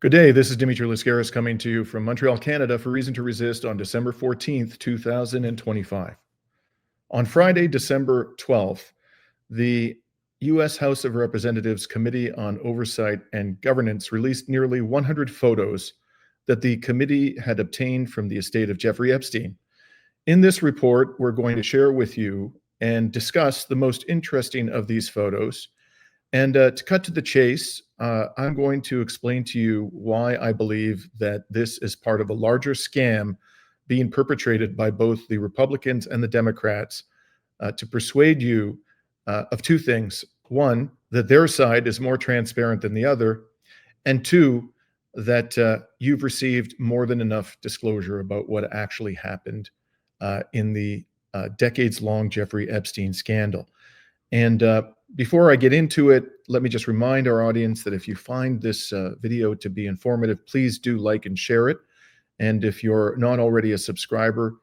Good day, this is Dimitri Lascaris coming to you from Montreal, Canada for Reason to Resist on December 14th, 2025. On Friday, December 12th, the U.S. House of Representatives Committee on Oversight and Governance released nearly 100 photos that the committee had obtained from the estate of Jeffrey Epstein. In this report, we're going to share with you and discuss the most interesting of these photos. And to cut to the chase, I'm going to explain to you why I believe that this is part of a larger scam being perpetrated by both the Republicans and the Democrats to persuade you of two things. One, that their side is more transparent than the other. And two, that you've received more than enough disclosure about what actually happened in the decades-long Jeffrey Epstein scandal. And before I get into it, let me just remind our audience that if you find this video to be informative, please do like and share it. And if you're not already a subscriber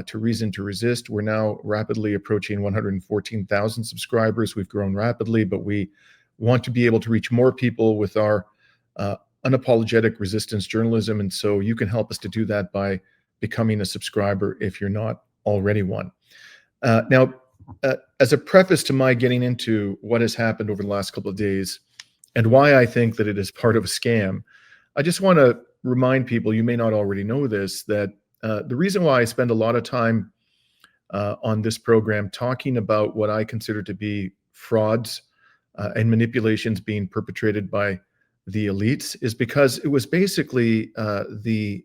to Reason to Resist, we're now rapidly approaching 114,000 subscribers. We've grown rapidly, but we want to be able to reach more people with our unapologetic resistance journalism. And so you can help us to do that by becoming a subscriber if you're not already one. Now, as a preface to my getting into what has happened over the last couple of days and why I think that it is part of a scam, I just want to remind people, you may not already know this, that the reason why I spend a lot of time on this program talking about what I consider to be frauds and manipulations being perpetrated by the elites is because it was basically the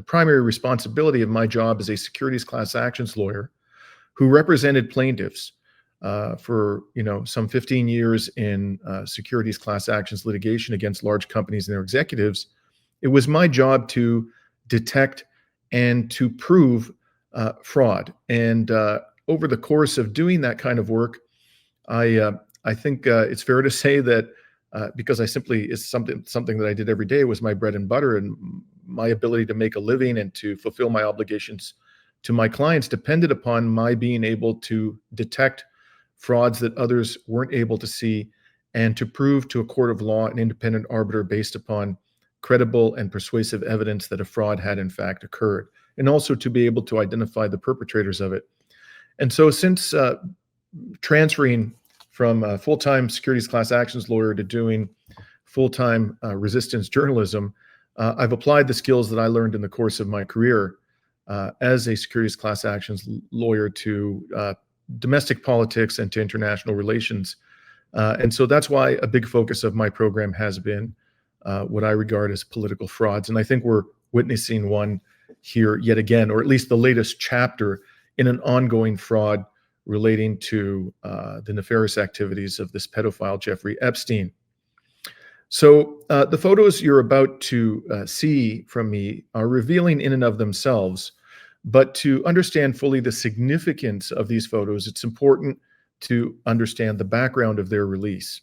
primary responsibility of my job as a securities class actions lawyer who represented plaintiffs for some 15 years in securities class actions litigation against large companies and their executives. It was my job to detect and to prove fraud. And over the course of doing that kind of work, I think it's fair to say that because it's something that I did every day, was my bread and butter, and my ability to make a living and to fulfill my obligations to my clients depended upon my being able to detect frauds that others weren't able to see and to prove to a court of law an independent arbiter based upon credible and persuasive evidence that a fraud had in fact occurred, and also to be able to identify the perpetrators of it. And so since transferring from a full-time securities class actions lawyer to doing full-time resistance journalism, I've applied the skills that I learned in the course of my career as a securities class actions lawyer to domestic politics and to international relations. And so that's why a big focus of my program has been what I regard as political frauds. And I think we're witnessing one here yet again, or at least the latest chapter in an ongoing fraud relating to the nefarious activities of this pedophile, Jeffrey Epstein. So the photos you're about to see from me are revealing in and of themselves. But to understand fully the significance of these photos, it's important to understand the background of their release.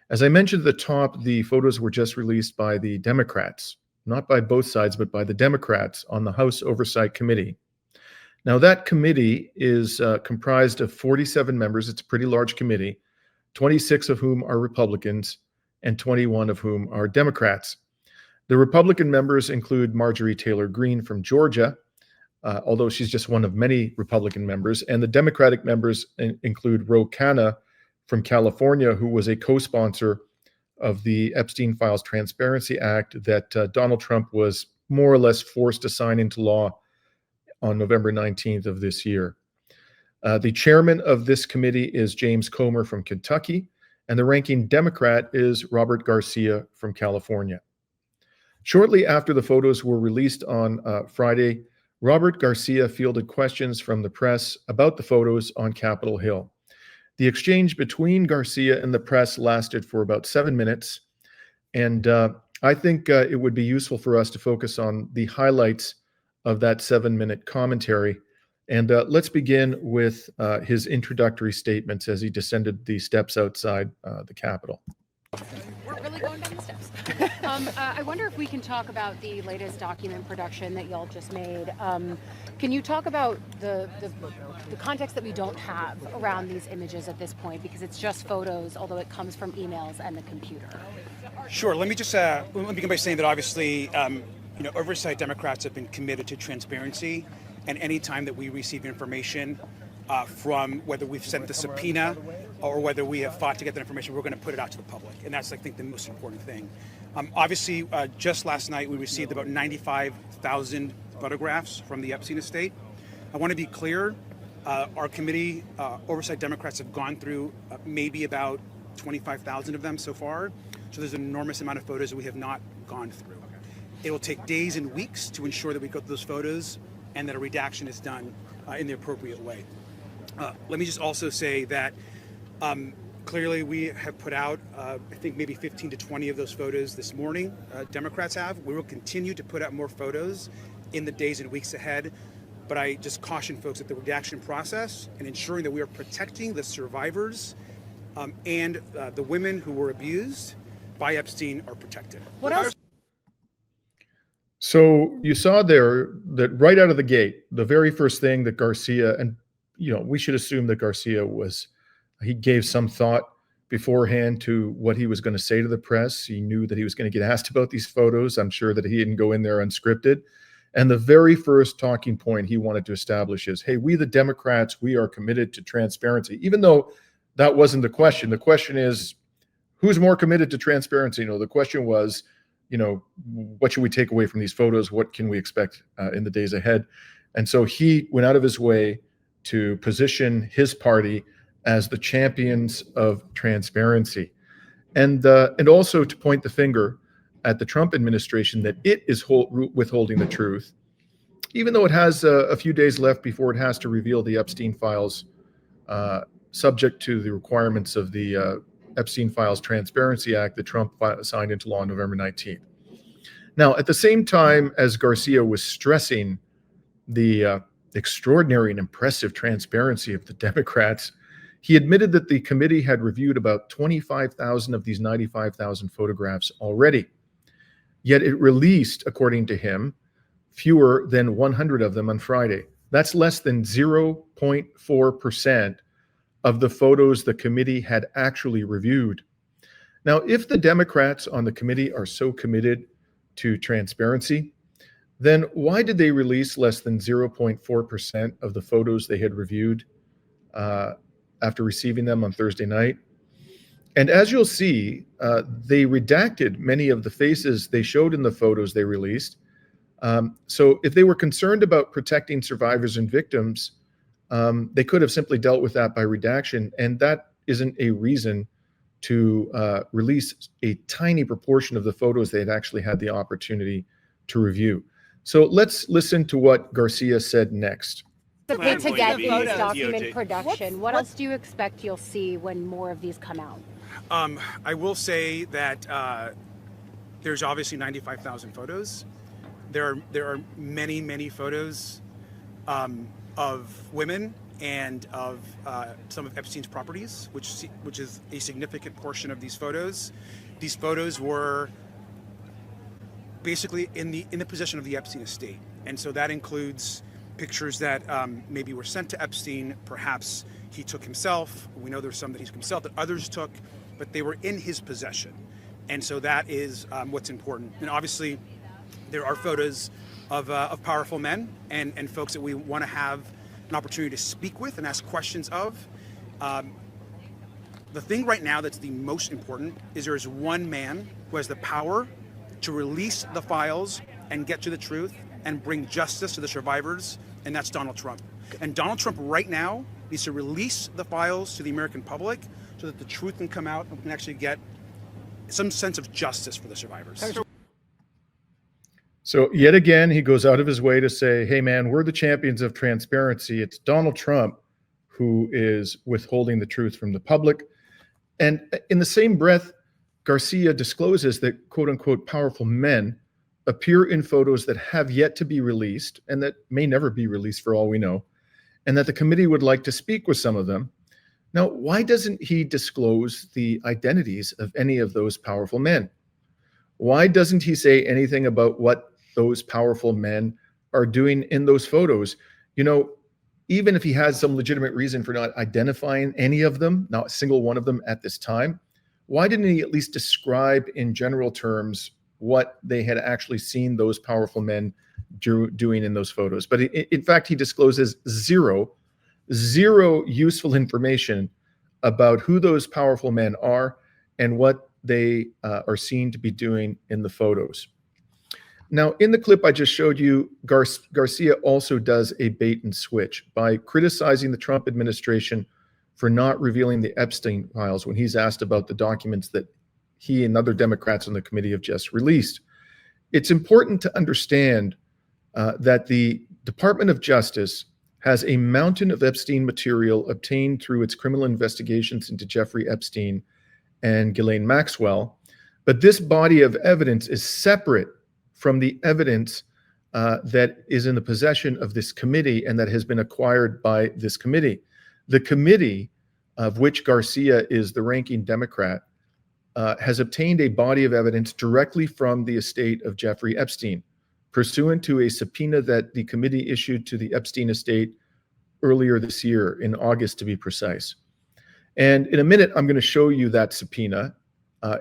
As I mentioned at the top, the photos were just released by the Democrats, not by both sides, but by the Democrats on the House Oversight Committee. Now, that committee is comprised of 47 members. It's a pretty large committee, 26 of whom are Republicans and 21 of whom are Democrats. The Republican members include Marjorie Taylor Greene from Georgia, although she's just one of many Republican members. And the Democratic members include Ro Khanna from California, who was a co-sponsor of the Epstein Files Transparency Act that Donald Trump was more or less forced to sign into law on November 19th of this year. The chairman of this committee is James Comer from Kentucky, and the ranking Democrat is Robert Garcia from California. Shortly after the photos were released on Friday, Robert Garcia fielded questions from the press about the photos on Capitol Hill. The exchange between Garcia and the press lasted for about 7 minutes, and I think it would be useful for us to focus on the highlights of that 7-minute commentary. And let's begin with his introductory statements as he descended the steps outside the Capitol. We're really going down the steps. I wonder if we can talk about the latest document production that y'all just made. Can you talk about the context that we don't have around these images at this point, because it's just photos, although it comes from emails and the computer? Sure. Let me just let me begin by saying that obviously, Oversight Democrats have been committed to transparency, and any time that we receive information from whether we've sent the subpoena or whether we have fought to get that information, we're going to put it out to the public, and that's, I think, the most important thing. Obviously, just last night we received about 95,000 photographs from the Epstein estate. I want to be clear, our committee, Oversight Democrats, have gone through maybe about 25,000 of them so far, so there's an enormous amount of photos that we have not gone through. It will take days and weeks to ensure that we go through those photos and that a redaction is done in the appropriate way. Let me just also say that clearly we have put out, I think maybe 15 to 20 of those photos this morning, Democrats have. We will continue to put out more photos in the days and weeks ahead, but I just caution folks that the redaction process and ensuring that we are protecting the survivors and the women who were abused by Epstein are protected. What else? So you saw there that right out of the gate, the very first thing that Garcia, and we should assume that Garcia he gave some thought beforehand to what he was going to say to the press. He knew that he was going to get asked about these photos. I'm sure that he didn't go in there unscripted. And the very first talking point he wanted to establish is, hey, we the Democrats, we are committed to transparency, even though that wasn't the question. The question is, who's more committed to transparency? The question was, what should we take away from these photos? What can we expect in the days ahead? And so he went out of his way to position his party as the champions of transparency, and also to point the finger at the Trump administration that it is withholding the truth, even though it has a few days left before it has to reveal the Epstein files, subject to the requirements of the Epstein Files Transparency Act that Trump signed into law on November 19th. Now, at the same time as Garcia was stressing the extraordinary and impressive transparency of the Democrats, he admitted that the committee had reviewed about 25,000 of these 95,000 photographs already. Yet it released, according to him, fewer than 100 of them on Friday. That's less than 0.4% of the photos the committee had actually reviewed. Now, if the Democrats on the committee are so committed to transparency, then why did they release less than 0.4% of the photos they had reviewed after receiving them on Thursday night? And as you'll see, they redacted many of the faces they showed in the photos they released. So if they were concerned about protecting survivors and victims, they could have simply dealt with that by redaction, and that isn't a reason to release a tiny proportion of the photos they had actually had the opportunity to review. So let's listen to what Garcia said next. To get these document production, what else do you expect you'll see when more of these come out? I will say that there's obviously 95,000 photos. There are many, many photos of women and of some of Epstein's properties, which is a significant portion of these photos. These photos were basically in the possession of the Epstein estate, and so that includes pictures that maybe were sent to Epstein. Perhaps he took himself. We know there's some that he took himself, that others took, but they were in his possession, and so that is what's important. And obviously, there are photos of powerful men and folks that we want to have an opportunity to speak with and ask questions of. The thing right now that's the most important is there is one man who has the power to release the files and get to the truth and bring justice to the survivors, and that's Donald Trump. And Donald Trump right now needs to release the files to the American public so that the truth can come out and we can actually get some sense of justice for the survivors. So yet again, he goes out of his way to say, hey man, we're the champions of transparency. It's Donald Trump who is withholding the truth from the public. And in the same breath, Garcia discloses that quote unquote powerful men appear in photos that have yet to be released and that may never be released for all we know, and that the committee would like to speak with some of them. Now, why doesn't he disclose the identities of any of those powerful men? Why doesn't he say anything about what those powerful men are doing in those photos? You know, even if he has some legitimate reason for not identifying any of them, not a single one of them at this time, why didn't he at least describe in general terms what they had actually seen those powerful men doing in those photos? But in fact, he discloses zero useful information about who those powerful men are and what they are seen to be doing in the photos. Now, in the clip I just showed you, Garcia also does a bait and switch by criticizing the Trump administration for not revealing the Epstein files when he's asked about the documents that he and other Democrats on the committee have just released. It's important to understand that the Department of Justice has a mountain of Epstein material obtained through its criminal investigations into Jeffrey Epstein and Ghislaine Maxwell, but this body of evidence is separate from the evidence that is in the possession of this committee and that has been acquired by this committee. The committee, of which Garcia is the ranking Democrat, has obtained a body of evidence directly from the estate of Jeffrey Epstein, pursuant to a subpoena that the committee issued to the Epstein estate earlier this year, in August to be precise. And in a minute, I'm going to show you that subpoena.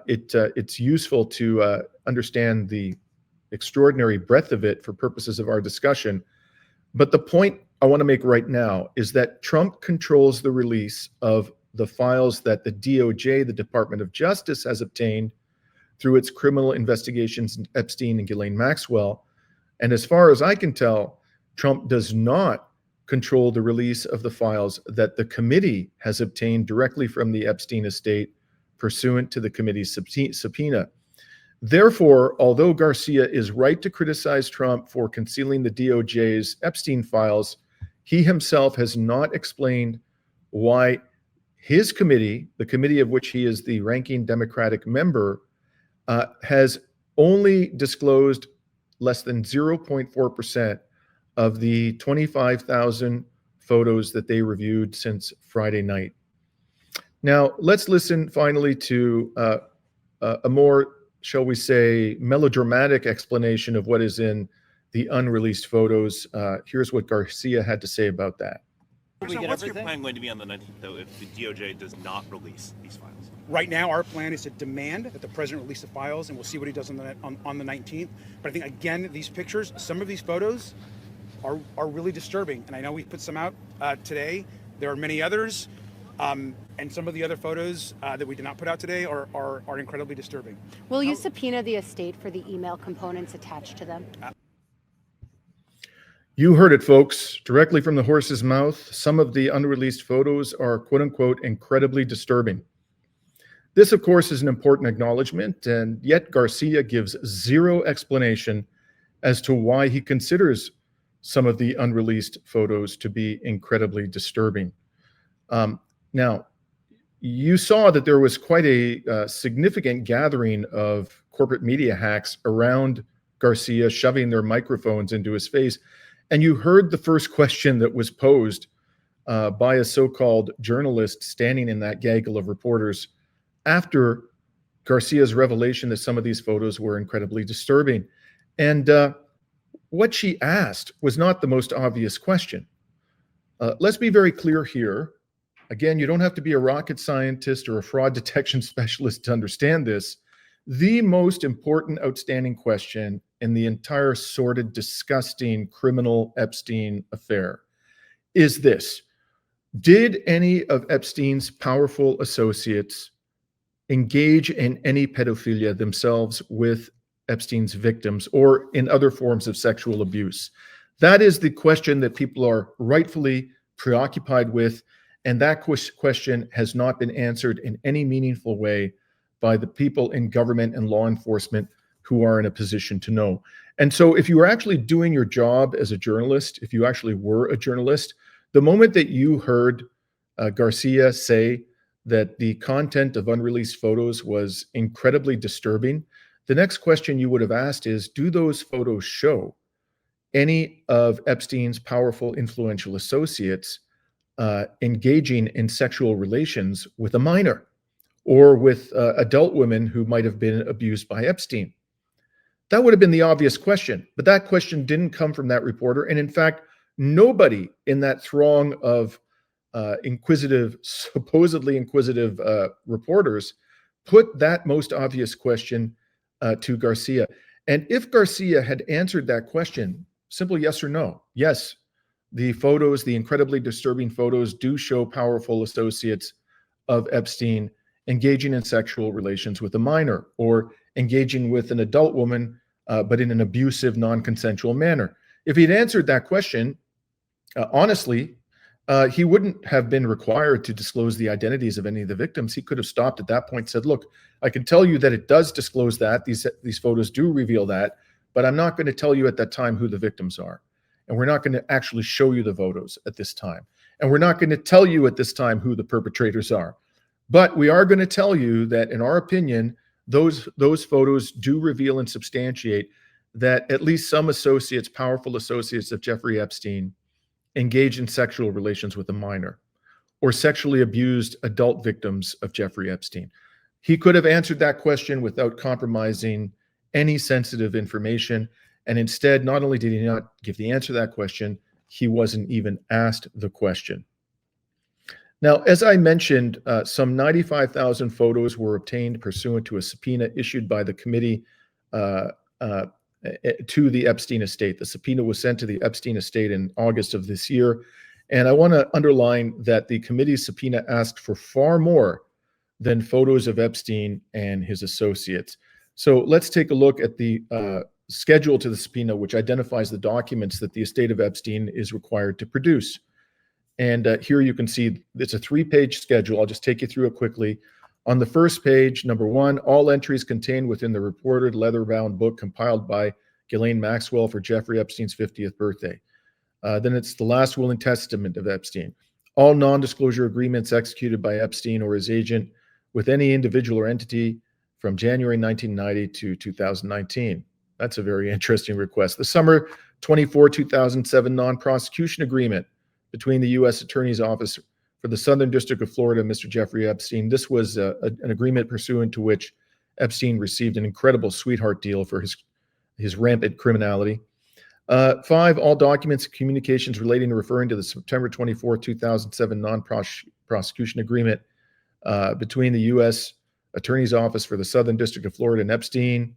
It's useful to understand the extraordinary breadth of it for purposes of our discussion. But the point I want to make right now is that Trump controls the release of the files that the DOJ, the Department of Justice, has obtained through its criminal investigations into Epstein and Ghislaine Maxwell. And as far as I can tell, Trump does not control the release of the files that the committee has obtained directly from the Epstein estate pursuant to the committee's subpoena. Therefore, although Garcia is right to criticize Trump for concealing the DOJ's Epstein files, he himself has not explained why his committee, the committee of which he is the ranking Democratic member, has only disclosed less than 0.4% of the 25,000 photos that they reviewed since Friday night. Now, let's listen finally to a more, shall we say, melodramatic explanation of what is in the unreleased photos. Here's what Garcia had to say about that. What's your plan going to be on the 19th, though, if the DOJ does not release these files? Right now, our plan is to demand that the president release the files, and we'll see what he does on the 19th. But I think, again, these pictures, some of these photos are really disturbing. And I know we put some out today. There are many others. And some of the other photos that we did not put out today are incredibly disturbing. Will you subpoena the estate for the email components attached to them? You heard it, folks, directly from the horse's mouth. Some of the unreleased photos are, quote unquote, incredibly disturbing. This, of course, is an important acknowledgement, and yet Garcia gives zero explanation as to why he considers some of the unreleased photos to be incredibly disturbing. Now, you saw that there was quite a significant gathering of corporate media hacks around Garcia, shoving their microphones into his face. And you heard the first question that was posed by a so-called journalist standing in that gaggle of reporters after Garcia's revelation that some of these photos were incredibly disturbing. And what she asked was not the most obvious question. Let's be very clear here. Again, you don't have to be a rocket scientist or a fraud detection specialist to understand this. The most important outstanding question in the entire sordid, disgusting, criminal Epstein affair is this: did any of Epstein's powerful associates engage in any pedophilia themselves with Epstein's victims or in other forms of sexual abuse? That is the question that people are rightfully preoccupied with. And that question has not been answered in any meaningful way by the people in government and law enforcement who are in a position to know. And so if you were actually doing your job as a journalist, if you actually were a journalist, the moment that you heard Garcia say that the content of unreleased photos was incredibly disturbing, the next question you would have asked is, do those photos show any of Epstein's powerful, influential associates engaging in sexual relations with a minor or with adult women who might have been abused by Epstein? That would have been the obvious question, but that question didn't come from that reporter. And in fact, nobody in that throng of supposedly inquisitive reporters put that most obvious question to Garcia. And if Garcia had answered that question, simple yes or no, yes, the photos, the incredibly disturbing photos, do show powerful associates of Epstein engaging in sexual relations with a minor or engaging with an adult woman, but in an abusive, non-consensual manner. If he'd answered that question, honestly, he wouldn't have been required to disclose the identities of any of the victims. He could have stopped at that point and said, look, I can tell you that it does disclose that. These photos do reveal that, but I'm not going to tell you at that time who the victims are. And we're not going to actually show you the photos at this time. And we're not going to tell you at this time who the perpetrators are. But we are going to tell you that, in our opinion, those photos do reveal and substantiate that at least some associates, powerful associates of Jeffrey Epstein, engaged in sexual relations with a minor or sexually abused adult victims of Jeffrey Epstein. He could have answered that question without compromising any sensitive information. And instead, not only did he not give the answer to that question, he wasn't even asked the question. Now, as I mentioned, some 95,000 photos were obtained pursuant to a subpoena issued by the committee to the Epstein estate. The subpoena was sent to the Epstein estate in August of this year. And I want to underline that the committee's subpoena asked for far more than photos of Epstein and his associates. So let's take a look at the schedule to the subpoena, which identifies the documents that the estate of Epstein is required to produce. And here you can see it's a 3-page schedule. I'll just take you through it quickly. On the first page, number 1, all entries contained within the reported leather-bound book compiled by Ghislaine Maxwell for Jeffrey Epstein's 50th birthday. Then it's the last will and testament of Epstein. All non-disclosure agreements executed by Epstein or his agent with any individual or entity from January 1990 to 2019. That's a very interesting request. The summer 24, 2007 non-prosecution agreement between the U.S. Attorney's Office for the Southern District of Florida, Mr. Jeffrey Epstein. This was an agreement pursuant to which Epstein received an incredible sweetheart deal for his rampant criminality. 5, all documents and communications relating to referring to the September 24, 2007 non-prosecution agreement between the U.S. Attorney's Office for the Southern District of Florida and Epstein.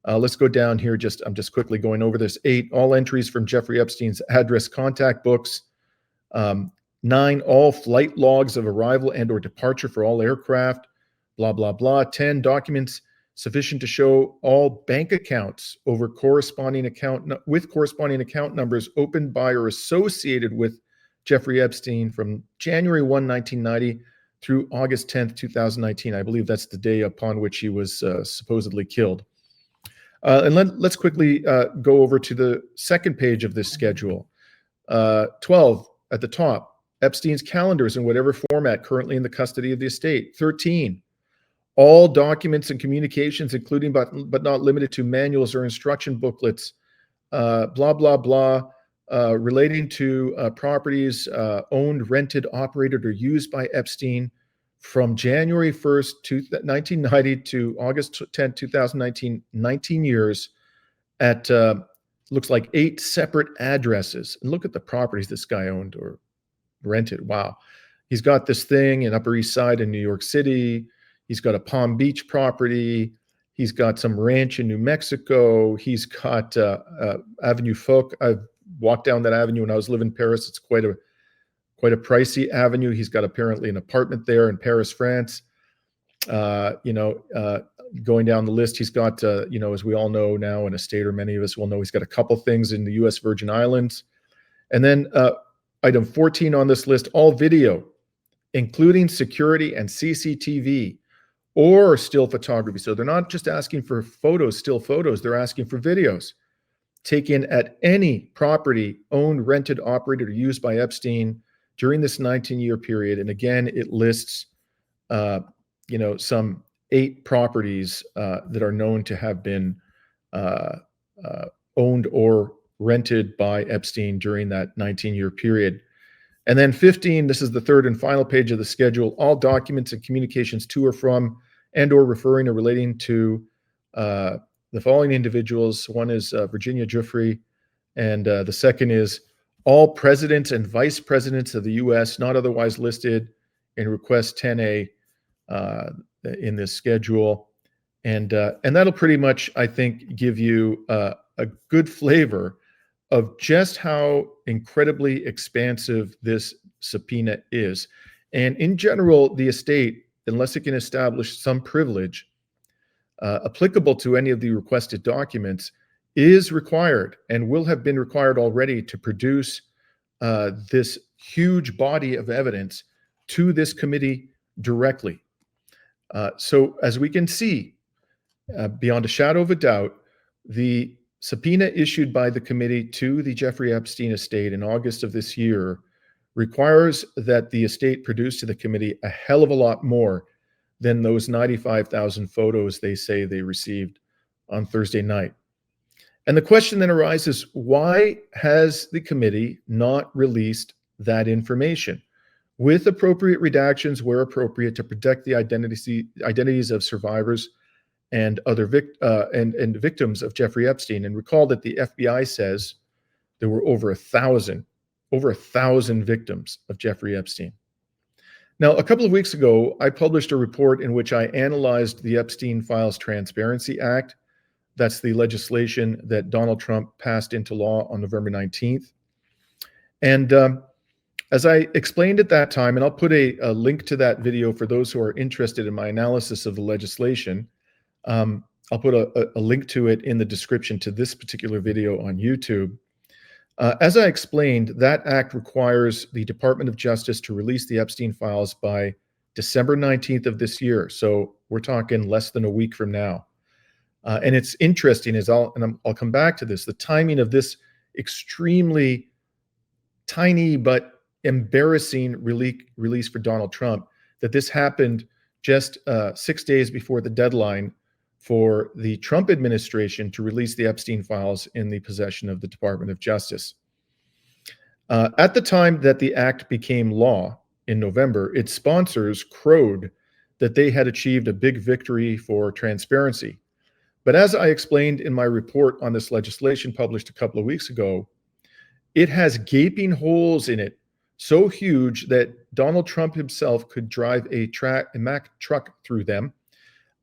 Let's go down here. I'm just quickly going over this. 8, all entries from Jeffrey Epstein's address contact books. 9, all flight logs of arrival and or departure for all aircraft, blah, blah, blah. 10, documents sufficient to show all bank accounts with corresponding account numbers opened by or associated with Jeffrey Epstein from January 1, 1990 through August 10th, 2019. I believe that's the day upon which he was supposedly killed. And let's quickly go over to the second page of this schedule. 12, at the top, Epstein's calendars in whatever format currently in the custody of the estate. 13, all documents and communications, including but not limited to manuals or instruction booklets, blah, blah, blah, relating to properties owned, rented, operated, or used by Epstein from January 1st, 1990 to August 10th, 2019, 19 years at looks like 8 separate addresses. And look at the properties this guy owned or rented. Wow. He's got this thing in Upper East Side in New York City. He's got a Palm Beach property. He's got some ranch in New Mexico. He's got Avenue Foch. I've walked down that avenue when I was living in Paris. It's quite a pricey avenue. He's got apparently an apartment there in Paris, France. Going down the list, he's got, as we all know now, an estate, or many of us will know, he's got a couple things in the U.S. Virgin Islands. And then item 14 on this list, all video, including security and CCTV or still photography. So they're not just asking for photos, still photos, they're asking for videos taken at any property owned, rented, operated, or used by Epstein during this 19-year period. And again, it lists, some 8 properties that are known to have been owned or rented by Epstein during that 19-year period. And then 15, this is the third and final page of the schedule, all documents and communications to or from and or referring or relating to the following individuals. One is Virginia Giuffre, and the second is all presidents and vice presidents of the U.S. not otherwise listed in request 10A in this schedule. And that'll pretty much, I think, give you a good flavor of just how incredibly expansive this subpoena is. And in general, the estate, unless it can establish some privilege applicable to any of the requested documents, is required and will have been required already to produce this huge body of evidence to this committee directly. So as we can see, beyond a shadow of a doubt, the subpoena issued by the committee to the Jeffrey Epstein estate in August of this year requires that the estate produce to the committee a hell of a lot more than those 95,000 photos they say they received on Thursday night. And the question then arises, why has the committee not released that information with appropriate redactions where appropriate to protect the identities of survivors and other victims of Jeffrey Epstein? And recall that the FBI says there were over 1,000 victims of Jeffrey Epstein. Now, a couple of weeks ago, I published a report in which I analyzed the Epstein Files Transparency Act. That's the legislation that Donald Trump passed into law on November 19th. And as I explained at that time, and I'll put a link to that video for those who are interested in my analysis of the legislation. I'll put a link to it in the description to this particular video on YouTube. As I explained, that act requires the Department of Justice to release the Epstein files by December 19th of this year. So we're talking less than a week from now. And it's interesting, I'll come back to this, the timing of this extremely tiny but embarrassing release for Donald Trump, that this happened just 6 days before the deadline for the Trump administration to release the Epstein files in the possession of the Department of Justice. At the time that the act became law in November, its sponsors crowed that they had achieved a big victory for transparency. But as I explained in my report on this legislation published a couple of weeks ago, it has gaping holes in it so huge that Donald Trump himself could drive a Mack truck through them,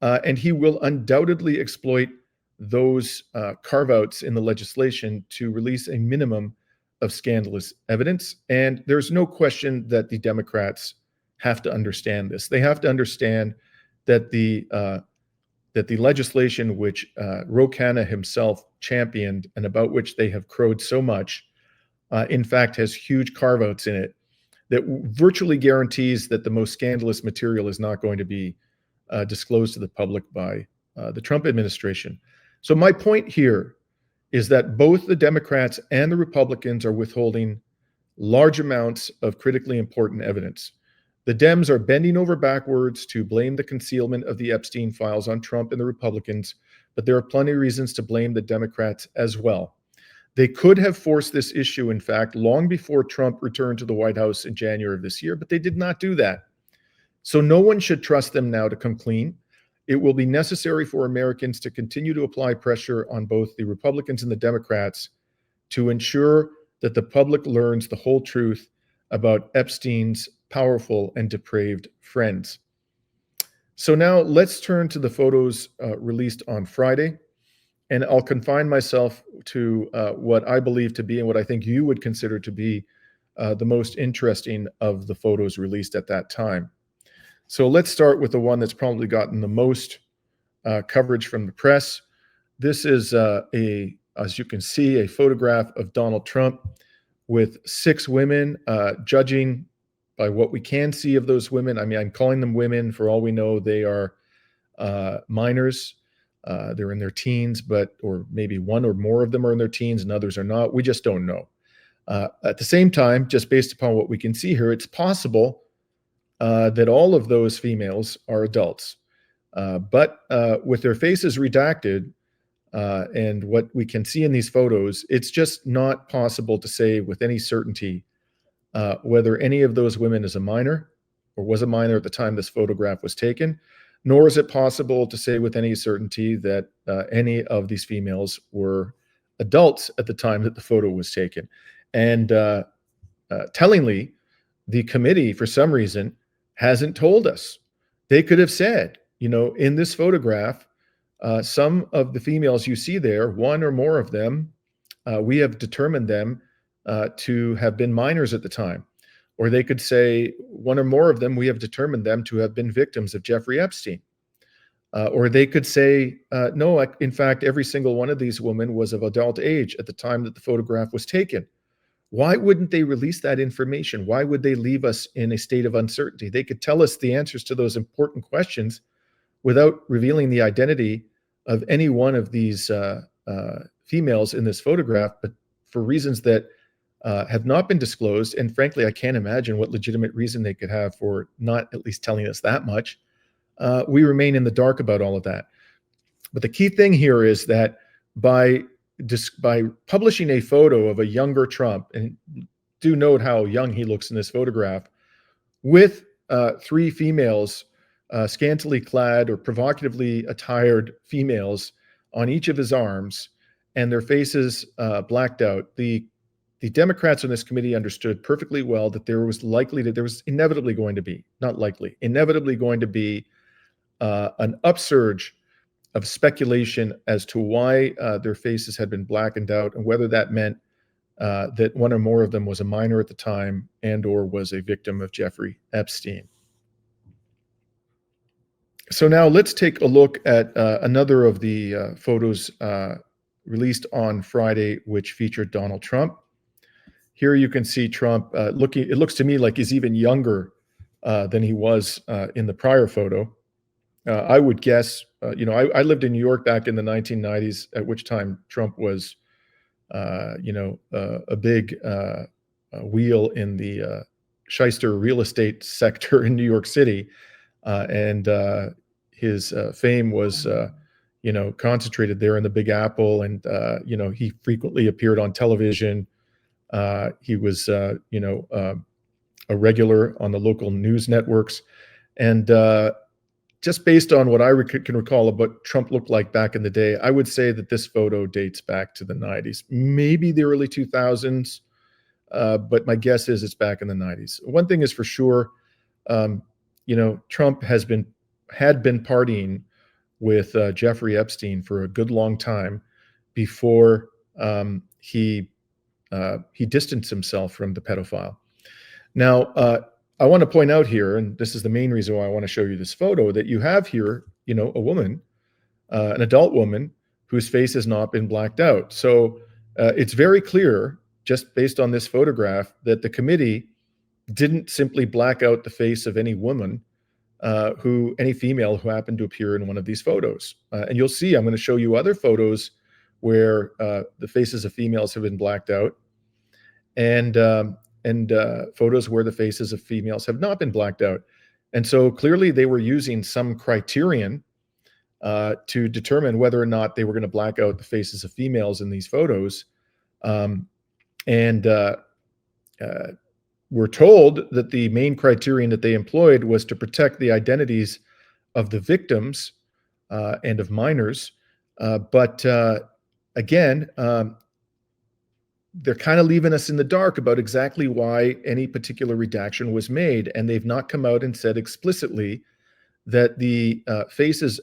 and he will undoubtedly exploit those carve-outs in the legislation to release a minimum of scandalous evidence. And there's no question that the Democrats have to understand this. They have to understand that the legislation which Ro Khanna himself championed and about which they have crowed so much, in fact, has huge carve-outs in it that virtually guarantees that the most scandalous material is not going to be disclosed to the public by the Trump administration. So my point here is that both the Democrats and the Republicans are withholding large amounts of critically important evidence. The Dems are bending over backwards to blame the concealment of the Epstein files on Trump and the Republicans, but there are plenty of reasons to blame the Democrats as well. They could have forced this issue, in fact, long before Trump returned to the White House in January of this year, but they did not do that. So no one should trust them now to come clean. It will be necessary for Americans to continue to apply pressure on both the Republicans and the Democrats to ensure that the public learns the whole truth about Epstein's powerful and depraved friends. So now let's turn to the photos released on Friday, and I'll confine myself to what I believe to be and what I think you would consider to be the most interesting of the photos released at that time. So let's start with the one that's probably gotten the most coverage from the press. This is as you can see, a photograph of Donald Trump with 6 women. Judging by what we can see of those women, I mean, I'm calling them women. For all we know, they are minors. They're in their teens, or maybe one or more of them are in their teens and others are not. We just don't know. At the same time, just based upon what we can see here, it's possible that all of those females are adults. But with their faces redacted and what we can see in these photos, it's just not possible to say with any certainty whether any of those women is a minor or was a minor at the time this photograph was taken. nor is it possible to say with any certainty that any of these females were adults at the time that the photo was taken. And tellingly, the committee, for some reason, hasn't told us. They could have said, in this photograph, some of the females you see there, one or more of them, we have determined them to have been minors at the time. Or they could say, one or more of them, we have determined them to have been victims of Jeffrey Epstein. Or they could say, no, in fact, every single one of these women was of adult age at the time that the photograph was taken. Why wouldn't they release that information? Why would they leave us in a state of uncertainty? They could tell us the answers to those important questions without revealing the identity of any one of these females in this photograph, but for reasons that have not been disclosed. And frankly, I can't imagine what legitimate reason they could have for not at least telling us that much. We remain in the dark about all of that. But the key thing here is that by publishing a photo of a younger Trump, and do note how young he looks in this photograph, with three females, scantily clad or provocatively attired females on each of his arms, and their faces blacked out, the Democrats on this committee understood perfectly well that there was inevitably going to be an upsurge of speculation as to why their faces had been blackened out, and whether that meant that one or more of them was a minor at the time and or was a victim of Jeffrey Epstein. So now let's take a look at another of the photos released on Friday, which featured Donald Trump. Here you can see Trump it looks to me like he's even younger than he was in the prior photo. I would guess, I lived in New York back in the 1990s, at which time Trump was, a big wheel in the shyster real estate sector in New York City. And his fame was, concentrated there in the Big Apple. And, he frequently appeared on television. He was, a regular on the local news networks. And just based on what I can recall of what Trump looked like back in the day, I would say that this photo dates back to the 90s, maybe the early 2000s, but my guess is it's back in the 90s. One thing is for sure, Trump had been partying with Jeffrey Epstein for a good long time before he distanced himself from the pedophile. Now, I want to point out here, and this is the main reason why I want to show you this photo, that you have here, a woman, an adult woman, whose face has not been blacked out. So it's very clear, just based on this photograph, that the committee didn't simply black out the face of any woman, any female who happened to appear in one of these photos. And you'll see, I'm going to show you other photos where the faces of females have been blacked out, and photos where the faces of females have not been blacked out. And so clearly they were using some criterion to determine whether or not they were going to black out the faces of females in these photos. We're told that the main criterion that they employed was to protect the identities of the victims and of minors. But again, they're kind of leaving us in the dark about exactly why any particular redaction was made. And they've not come out and said explicitly that the faces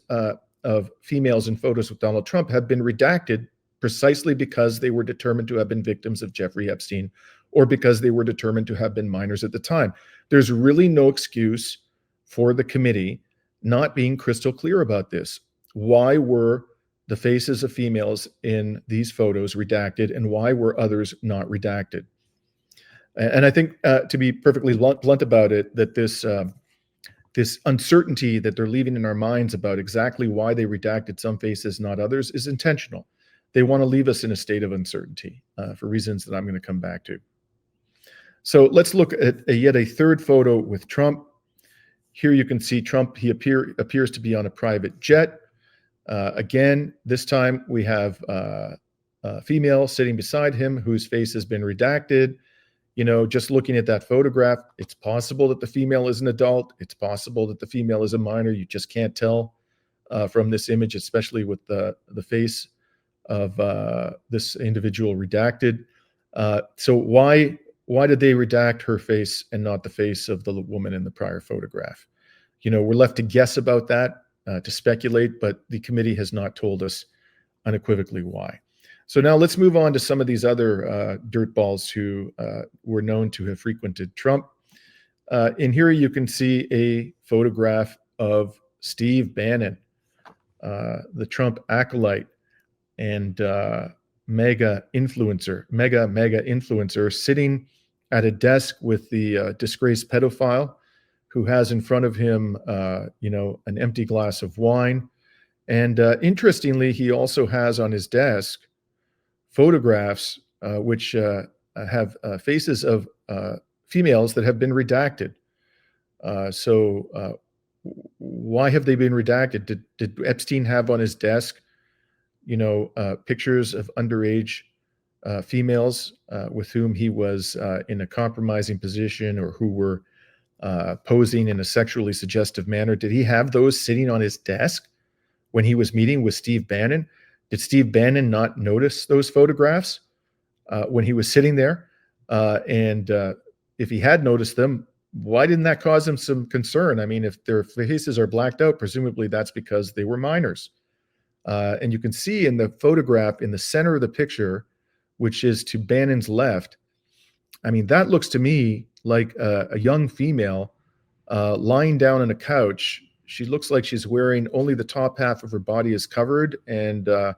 of females in photos with Donald Trump have been redacted precisely because they were determined to have been victims of Jeffrey Epstein, or because they were determined to have been minors at the time. There's really no excuse for the committee not being crystal clear about this. Why were the faces of females in these photos redacted, and why were others not redacted? And I think, to be perfectly blunt about it, that this uncertainty that they're leaving in our minds about exactly why they redacted some faces, not others, is intentional. They want to leave us in a state of uncertainty for reasons that I'm going to come back to. So let's look at yet a third photo with Trump. Here you can see Trump. He appears to be on a private jet. Again, this time we have a female sitting beside him whose face has been redacted. just looking at that photograph, it's possible that the female is an adult. It's possible that the female is a minor. You just can't tell from this image, especially with the face of this individual redacted. So why did they redact her face and not the face of the woman in the prior photograph? We're left to guess about that, to speculate, but the committee has not told us unequivocally why. So now let's move on to some of these other dirtballs who were known to have frequented Trump. In here you can see a photograph of Steve Bannon, the Trump acolyte and mega influencer, sitting at a desk with the disgraced pedophile who has in front of him, an empty glass of wine. And interestingly, he also has on his desk photographs which have faces of females that have been redacted. So why have they been redacted? Did Epstein have on his desk, pictures of underage females with whom he was in a compromising position or who were posing in a sexually suggestive manner? Did he have those sitting on his desk when he was meeting with Steve Bannon? Did Steve Bannon not notice those photographs when he was sitting there? And if he had noticed them, why didn't that cause him some concern? I mean, if their faces are blacked out, presumably that's because they were minors. And you can see in the photograph in the center of the picture, which is to Bannon's left, I mean, that looks to me like a young female lying down on a couch. She looks like she's wearing only the top half of her body is covered, and it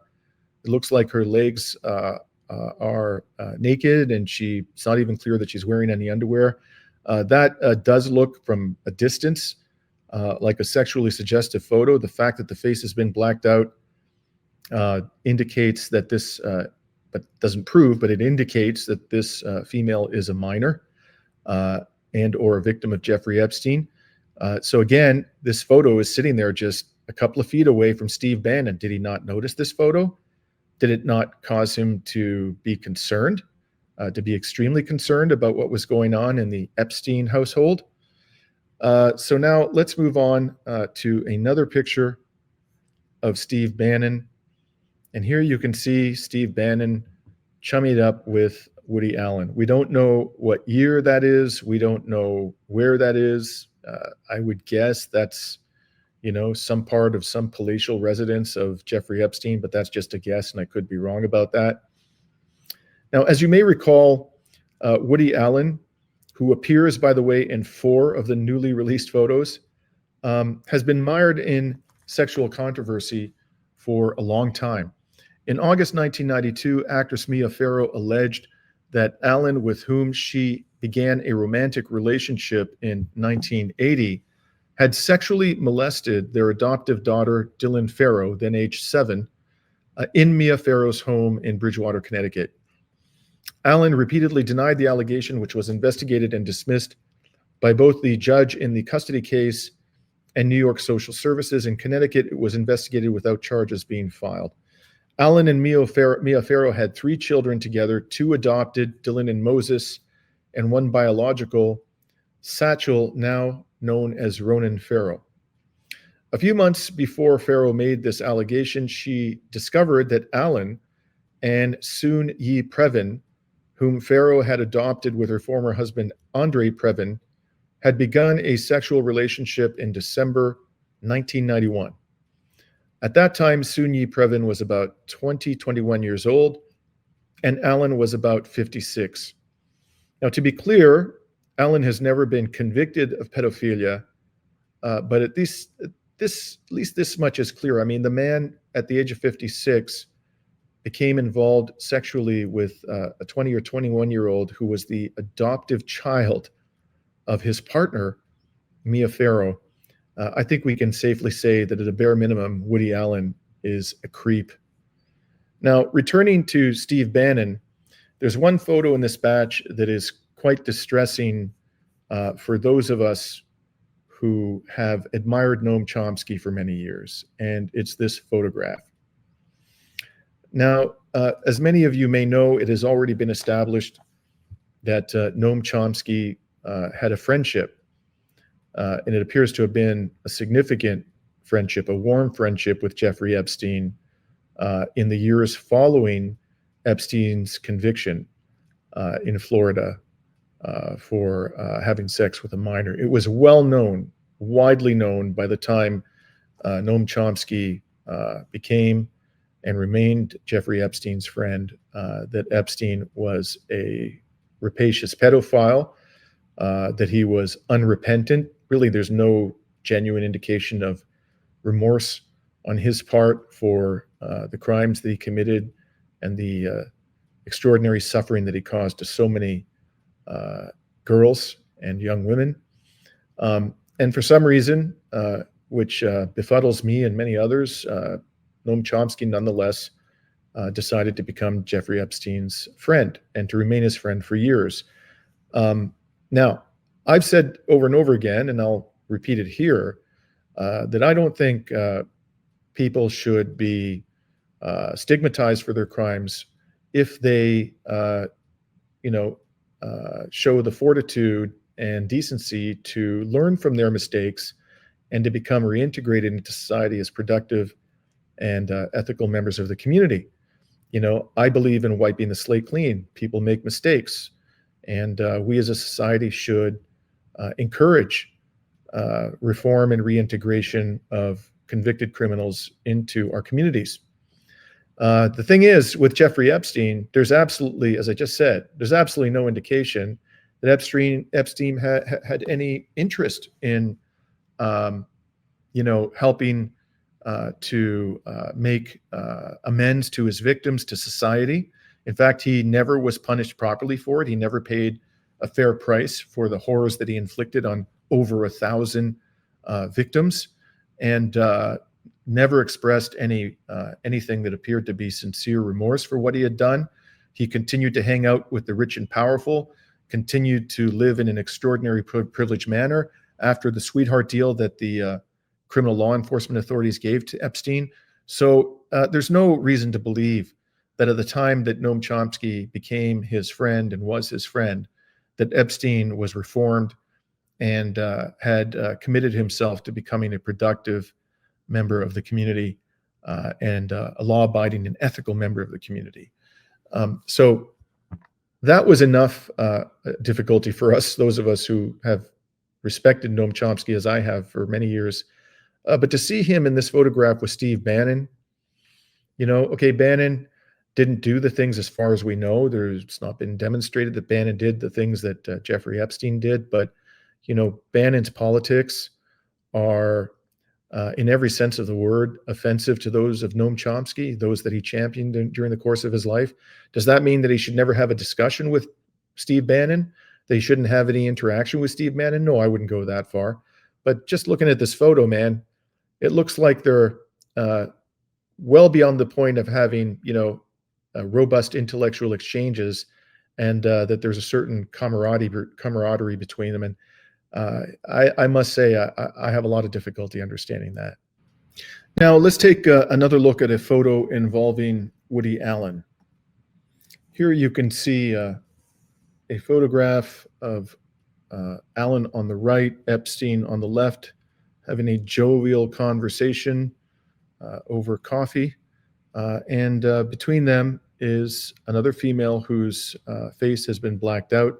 looks like her legs are naked, and it's not even clear that she's wearing any underwear. That does look from a distance like a sexually suggestive photo. The fact that the face has been blacked out indicates that this, but doesn't prove, but it indicates that this female is a minor and or a victim of Jeffrey Epstein. So again, this photo is sitting there just a couple of feet away from Steve Bannon. Did he not notice this photo? Did it not cause him to be concerned, to be extremely concerned about what was going on in the Epstein household? So now let's move on to another picture of Steve Bannon. And here you can see Steve Bannon chummied up with Woody Allen. We don't know what year that is. We don't know where that is. I would guess that's, some part of some palatial residence of Jeffrey Epstein, but that's just a guess, and I could be wrong about that. Now, as you may recall, Woody Allen, who appears, by the way, in 4 of the newly released photos, has been mired in sexual controversy for a long time. In August 1992, actress Mia Farrow alleged that Allen, with whom she began a romantic relationship in 1980, had sexually molested their adoptive daughter, Dylan Farrow, then age 7, in Mia Farrow's home in Bridgewater, Connecticut. Allen repeatedly denied the allegation, which was investigated and dismissed by both the judge in the custody case and New York Social Services. In Connecticut, it was investigated without charges being filed. Allen and Mia Farrow had 3 children together, 2 adopted, Dylan and Moses, and 1 biological, Satchel, now known as Ronan Farrow. A few months before Farrow made this allegation, she discovered that Allen and Soon Yi Previn, whom Farrow had adopted with her former husband, Andre Previn, had begun a sexual relationship in December 1991. At that time, Soon Yi Previn was about 21 years old, and Allen was about 56. Now, to be clear, Allen has never been convicted of pedophilia, but at least this much is clear. I mean, the man at the age of 56 became involved sexually with a 20 or 21-year-old who was the adoptive child of his partner, Mia Farrow. I think we can safely say that at a bare minimum, Woody Allen is a creep. Now, returning to Steve Bannon, there's one photo in this batch that is quite distressing for those of us who have admired Noam Chomsky for many years, and it's this photograph. Now, as many of you may know, it has already been established that Noam Chomsky had a friendship, and it appears to have been a significant friendship, a warm friendship with Jeffrey Epstein in the years following Epstein's conviction in Florida for having sex with a minor. It was well known, widely known by the time Noam Chomsky became and remained Jeffrey Epstein's friend, that Epstein was a rapacious pedophile, that he was unrepentant. Really, there's no genuine indication of remorse on his part for the crimes that he committed and the extraordinary suffering that he caused to so many girls and young women. And for some reason, which befuddles me and many others, Noam Chomsky nonetheless decided to become Jeffrey Epstein's friend and to remain his friend for years. Now, I've said over and over again, and I'll repeat it here, that I don't think people should be stigmatized for their crimes if they, show the fortitude and decency to learn from their mistakes and to become reintegrated into society as productive and ethical members of the community. I believe in wiping the slate clean. People make mistakes, and we as a society should encourage reform and reintegration of convicted criminals into our communities. The thing is, with Jeffrey Epstein, there's absolutely, as I just said, there's absolutely no indication that Epstein had any interest in, helping to make amends to his victims, to society. In fact, he never was punished properly for it. He never paid a fair price for the horrors that he inflicted on over 1,000 victims, and never expressed anything that appeared to be sincere remorse for what he had done. He continued to hang out with the rich and powerful, continued to live in an extraordinary privileged manner after the sweetheart deal that the criminal law enforcement authorities gave to Epstein. So there's no reason to believe that at the time that Noam Chomsky became his friend and was his friend, that Epstein was reformed and had committed himself to becoming a productive member of the community and a law-abiding and ethical member of the community. So that was enough difficulty for us, those of us who have respected Noam Chomsky as I have for many years. But to see him in this photograph with Steve Bannon, okay, Bannon didn't do the things, as far as we know. It's not been demonstrated that Bannon did the things that Jeffrey Epstein did, but Bannon's politics are, in every sense of the word, offensive to those of Noam Chomsky, those that he championed during the course of his life. Does that mean that he should never have a discussion with Steve Bannon? That he shouldn't have any interaction with Steve Bannon? No, I wouldn't go that far. But just looking at this photo, man, it looks like they're well beyond the point of having, robust intellectual exchanges, and that there's a certain camaraderie between them. And I must say, I have a lot of difficulty understanding that. Now, let's take another look at a photo involving Woody Allen. Here you can see a photograph of Allen on the right, Epstein on the left, having a jovial conversation over coffee. And between them is another female whose face has been blacked out.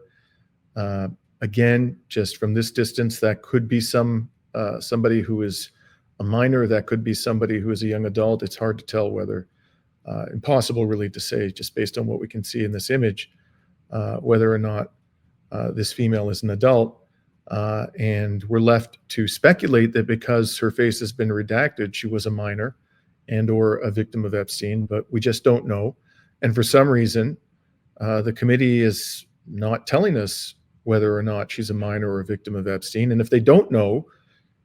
Again, just from this distance, that could be somebody who is a minor, that could be somebody who is a young adult. It's hard to tell whether, impossible really to say, just based on what we can see in this image, whether or not this female is an adult. And we're left to speculate that because her face has been redacted, she was a minor and or a victim of Epstein, but we just don't know. And for some reason, the committee is not telling us whether or not she's a minor or a victim of Epstein. And if they don't know,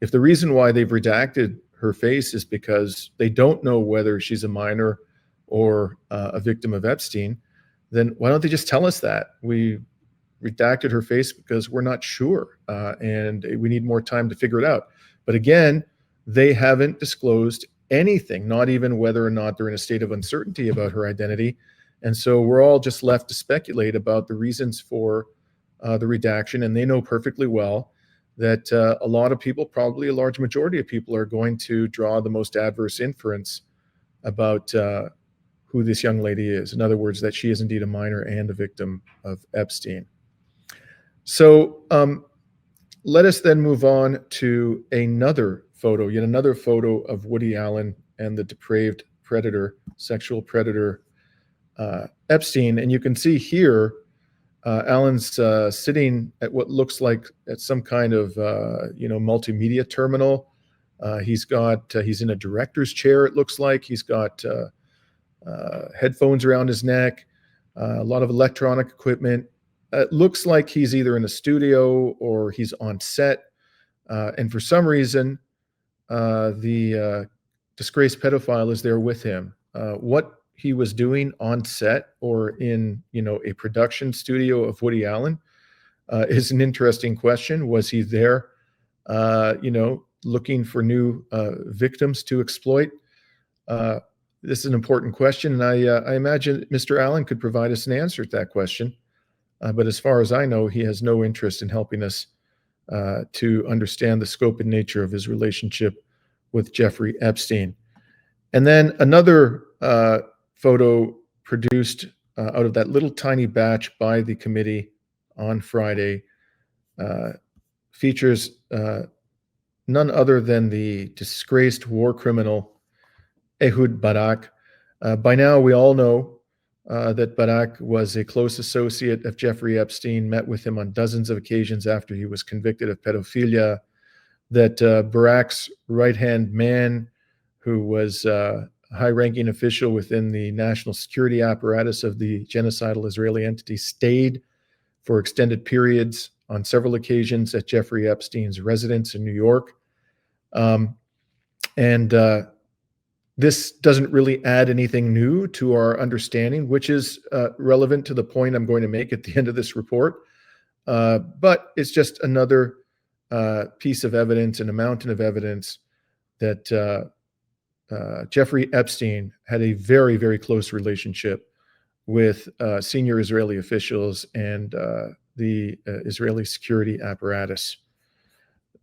if the reason why they've redacted her face is because they don't know whether she's a minor or a victim of Epstein, then why don't they just tell us that? We redacted her face because we're not sure, and we need more time to figure it out. But again, they haven't disclosed anything, not even whether or not they're in a state of uncertainty about her identity. And so we're all just left to speculate about the reasons for the redaction. And they know perfectly well that a lot of people, probably a large majority of people, are going to draw the most adverse inference about who this young lady is. In other words, that she is indeed a minor and a victim of Epstein. So let us then move on to another photo, yet another photo of Woody Allen and the depraved predator, sexual predator, Epstein. And you can see here, Allen's sitting at what looks like at some kind of, multimedia terminal. He's in a director's chair, it looks like. He's got headphones around his neck, a lot of electronic equipment. It looks like he's either in a studio or he's on set. And for some reason, the disgraced pedophile is there with him. What he was doing on set or in, a production studio of Woody Allen is an interesting question. Was he there, looking for new victims to exploit? This is an important question, and I imagine Mr. Allen could provide us an answer to that question. But as far as I know, he has no interest in helping us to understand the scope and nature of his relationship with Jeffrey Epstein. And then another photo produced out of that little tiny batch by the committee on Friday features none other than the disgraced war criminal Ehud Barak. By now, we all know that Barak was a close associate of Jeffrey Epstein, met with him on dozens of occasions after he was convicted of pedophilia, that Barak's right-hand man, who was a high-ranking official within the national security apparatus of the genocidal Israeli entity, stayed for extended periods on several occasions at Jeffrey Epstein's residence in New York. This doesn't really add anything new to our understanding, which is relevant to the point I'm going to make at the end of this report. But it's just another piece of evidence and a mountain of evidence that Jeffrey Epstein had a very, very close relationship with senior Israeli officials and the Israeli security apparatus.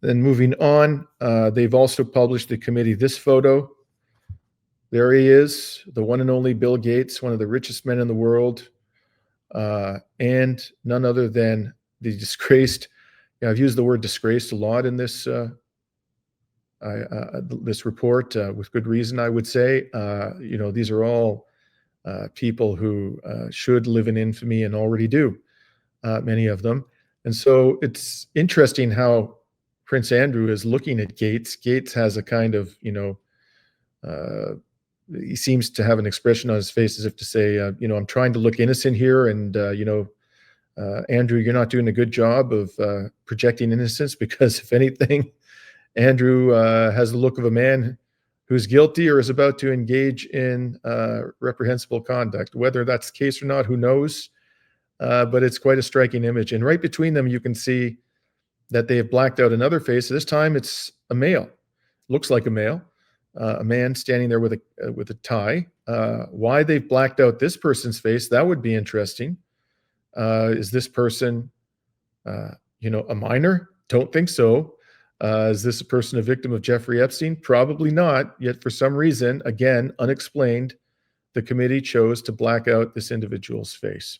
Then moving on, they've also published, the committee, this photo. There he is, the one and only Bill Gates, one of the richest men in the world, and none other than the disgraced. I've used the word disgraced a lot in this this report, with good reason, I would say. These are all people who should live in infamy and already do, many of them. And so it's interesting how Prince Andrew is looking at Gates. Gates has a kind of, he seems to have an expression on his face as if to say, I'm trying to look innocent here. And, Andrew, you're not doing a good job of projecting innocence, because if anything, Andrew has the look of a man who's guilty or is about to engage in reprehensible conduct. Whether that's the case or not, who knows? But it's quite a striking image. And right between them, you can see that they have blacked out another face. This time it's a male. Looks like a male. A man standing there with a tie. Why they've blacked out this person's face, that would be interesting. Is this person, a minor? Don't think so. Is this a person a victim of Jeffrey Epstein? Probably not. Yet for some reason, again, unexplained, the committee chose to black out this individual's face.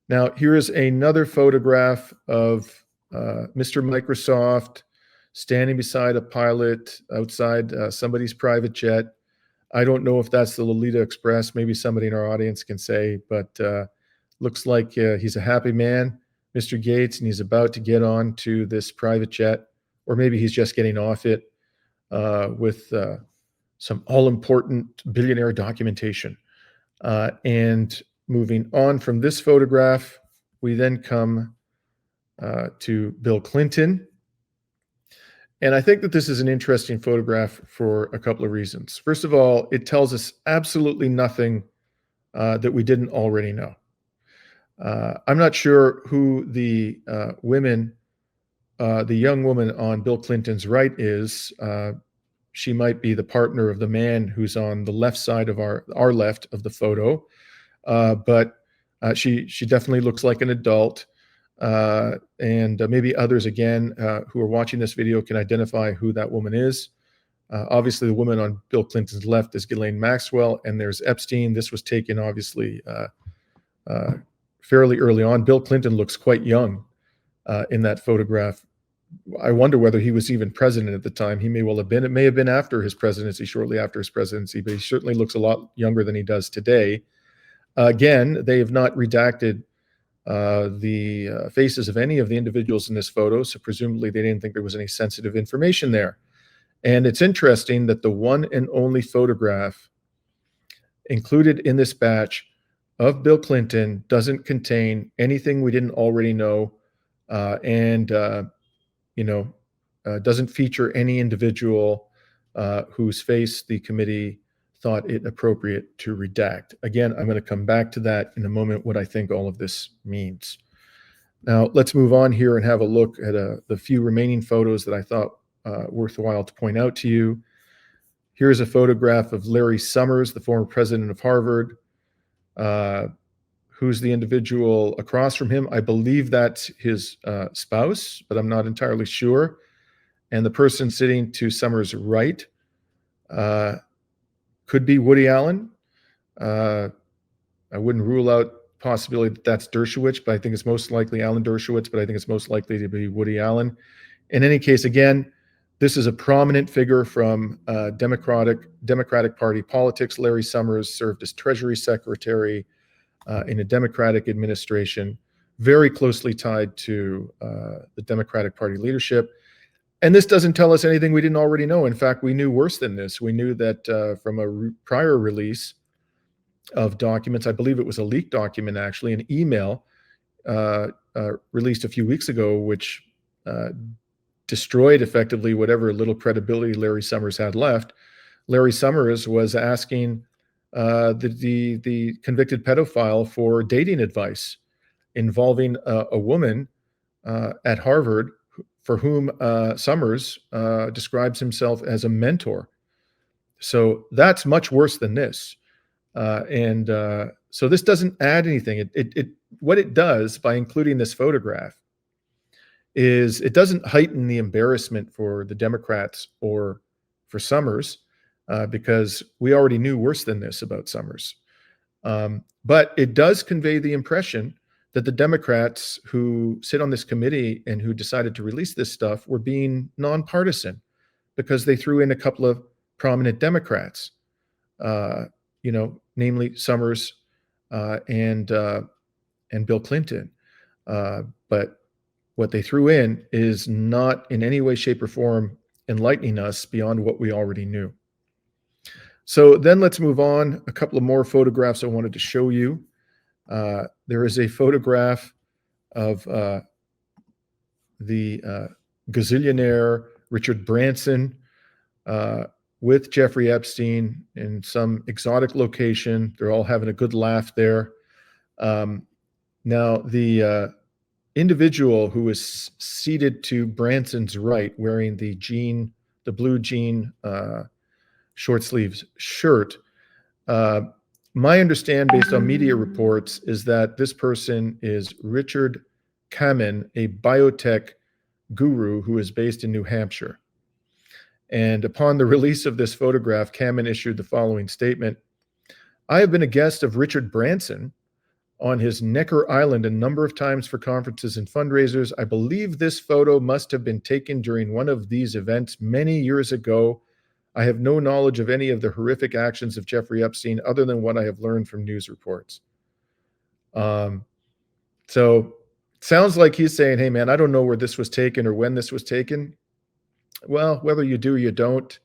Now, here is another photograph of Mr. Microsoft standing beside a pilot outside somebody's private jet. I don't know if that's the Lolita Express. Maybe somebody in our audience can say, but looks like he's a happy man, Mr. Gates, and he's about to get on to this private jet, or maybe he's just getting off it with some all-important billionaire documentation. And moving on from this photograph, we then come to Bill Clinton. And I think that this is an interesting photograph for a couple of reasons. First of all, it tells us absolutely nothing that we didn't already know. I'm not sure who the young woman on Bill Clinton's right is. She might be the partner of the man who's on the left side of our left of the photo. but she definitely looks like an adult. And maybe others, again, who are watching this video can identify who that woman is. Obviously, the woman on Bill Clinton's left is Ghislaine Maxwell, and there's Epstein. This was taken, obviously, fairly early on. Bill Clinton looks quite young in that photograph. I wonder whether he was even president at the time. He may well have been. It may have been after his presidency, shortly after his presidency, but he certainly looks a lot younger than he does today. Again, they have not redacted the faces of any of the individuals in this photo, so presumably they didn't think there was any sensitive information there. And it's interesting that the one and only photograph included in this batch of Bill Clinton doesn't contain anything we didn't already know, and doesn't feature any individual whose face the committee thought it appropriate to redact. Again, I'm going to come back to that in a moment, what I think all of this means. Now, let's move on here and have a look at the few remaining photos that I thought worthwhile to point out to you. Here's a photograph of Larry Summers, the former president of Harvard. Who's the individual across from him? I believe that's his spouse, but I'm not entirely sure. And the person sitting to Summers' right could be Woody Allen. I wouldn't rule out possibility that that's Dershowitz, but I think it's most likely Alan Dershowitz, but I think it's most likely to be Woody Allen. In any case, again, this is a prominent figure from Democratic Party politics. Larry Summers served as Treasury Secretary in a Democratic administration, very closely tied to the Democratic Party leadership. And this doesn't tell us anything we didn't already know. In fact, we knew worse than this. We knew that from a prior release of documents, I believe it was a leaked document, actually, an email released a few weeks ago, which destroyed effectively whatever little credibility Larry Summers had left. Larry Summers was asking the convicted pedophile for dating advice involving a woman at Harvard for whom Summers describes himself as a mentor. So that's much worse than this. So this doesn't add anything. What it does by including this photograph is it doesn't heighten the embarrassment for the Democrats or for Summers, because we already knew worse than this about Summers. But it does convey the impression that the Democrats who sit on this committee and who decided to release this stuff were being nonpartisan because they threw in a couple of prominent Democrats, namely Summers and Bill Clinton. But what they threw in is not in any way, shape, or form enlightening us beyond what we already knew. So then let's move on. A couple of more photographs I wanted to show you. There is a photograph of the gazillionaire Richard Branson with Jeffrey Epstein in some exotic location. They're all having a good laugh there. Now, the individual who is seated to Branson's right, wearing the blue jean short sleeves shirt, my understanding, based on media reports, is that this person is Richard Kamen, a biotech guru who is based in New Hampshire. And upon the release of this photograph, Kamen issued the following statement: "I have been a guest of Richard Branson on his Necker Island a number of times for conferences and fundraisers. I believe this photo must have been taken during one of these events many years ago. I have no knowledge of any of the horrific actions of Jeffrey Epstein other than what I have learned from news reports." So it sounds like he's saying, hey, man, I don't know where this was taken or when this was taken. Well, whether you do or you don't,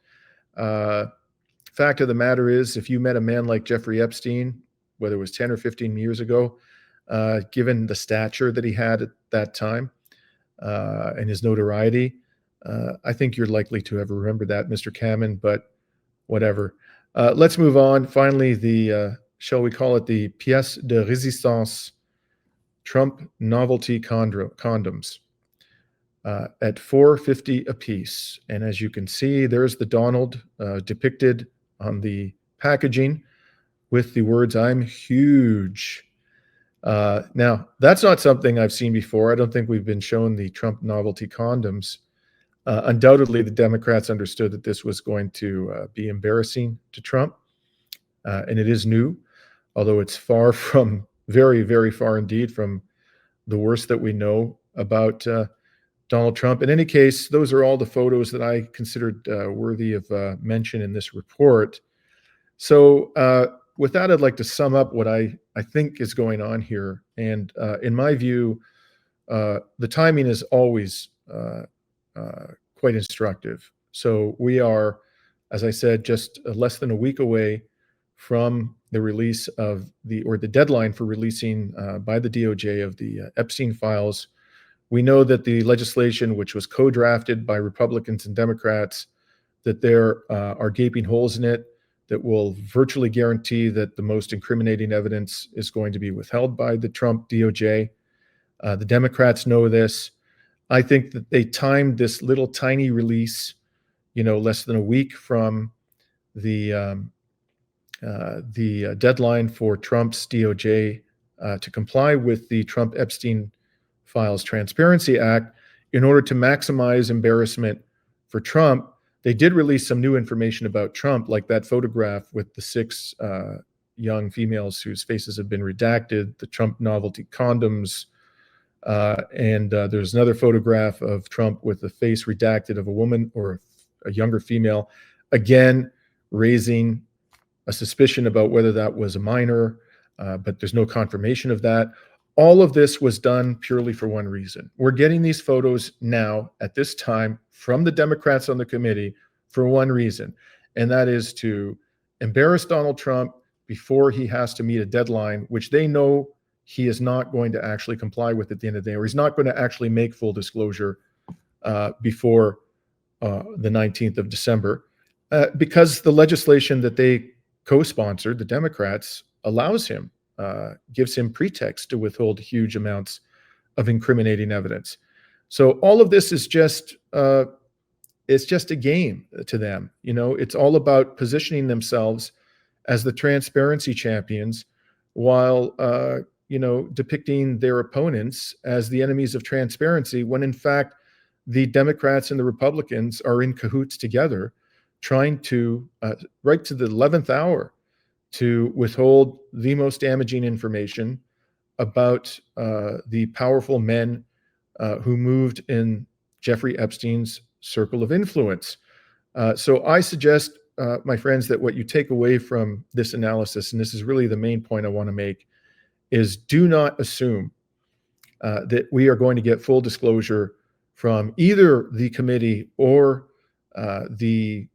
fact of the matter is, if you met a man like Jeffrey Epstein, whether it was 10 or 15 years ago, given the stature that he had at that time and his notoriety, I think you're likely to have remembered that, Mr. Kamen, but whatever. Let's move on. Finally, shall we call it the pièce de résistance, Trump novelty condoms at $4.50 a piece. And as you can see, there's the Donald depicted on the packaging with the words, "I'm huge." Now, that's not something I've seen before. I don't think we've been shown the Trump novelty condoms. Undoubtedly, the Democrats understood that this was going to be embarrassing to Trump, and it is new, although it's far from, very, very far indeed from the worst that we know about Donald Trump. In any case, those are all the photos that I considered worthy of mention in this report. So with that, I'd like to sum up what I think is going on here. And in my view, the timing is always quite instructive. So we are, as I said, just less than a week away from the release of the deadline for releasing by the DOJ of the Epstein files. We know that the legislation, which was co-drafted by Republicans and Democrats, that there are gaping holes in it that will virtually guarantee that the most incriminating evidence is going to be withheld by the Trump DOJ. The Democrats know this. I think that they timed this little tiny release, less than a week from the deadline for Trump's DOJ to comply with the Trump Epstein Files Transparency Act in order to maximize embarrassment for Trump. They did release some new information about Trump, like that photograph with the 6 young females whose faces have been redacted, the Trump novelty condoms, and there's another photograph of Trump with the face redacted of a woman or a younger female, again, raising a suspicion about whether that was a minor, but there's no confirmation of that. All of this was done purely for one reason. We're getting these photos now at this time from the Democrats on the committee for one reason, and that is to embarrass Donald Trump before he has to meet a deadline, which they know he is not going to actually comply with at the end of the day, or he's not going to actually make full disclosure before the 19th of December, because the legislation that they co-sponsored, the Democrats, allows him, gives him pretext to withhold huge amounts of incriminating evidence. So all of this is just, it's just a game to them. It's all about positioning themselves as the transparency champions while, depicting their opponents as the enemies of transparency, when in fact, the Democrats and the Republicans are in cahoots together, trying to, right to the 11th hour, to withhold the most damaging information about the powerful men who moved in Jeffrey Epstein's circle of influence. So I suggest, my friends, that what you take away from this analysis, and this is really the main point I want to make, is do not assume that we are going to get full disclosure from either the committee or the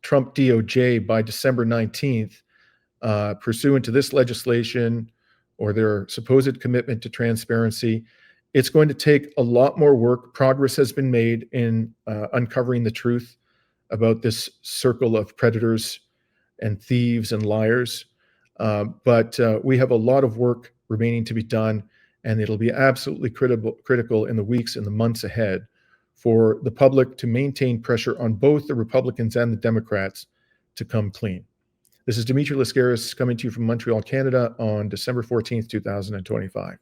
Trump DOJ by December 19th, pursuant to this legislation or their supposed commitment to transparency. It's going to take a lot more work. Progress has been made in uncovering the truth about this circle of predators and thieves and liars. But we have a lot of work remaining to be done, and it'll be absolutely critical in the weeks and the months ahead for the public to maintain pressure on both the Republicans and the Democrats to come clean. This is Dimitri Lascaris coming to you from Montreal, Canada on December 14th, 2025.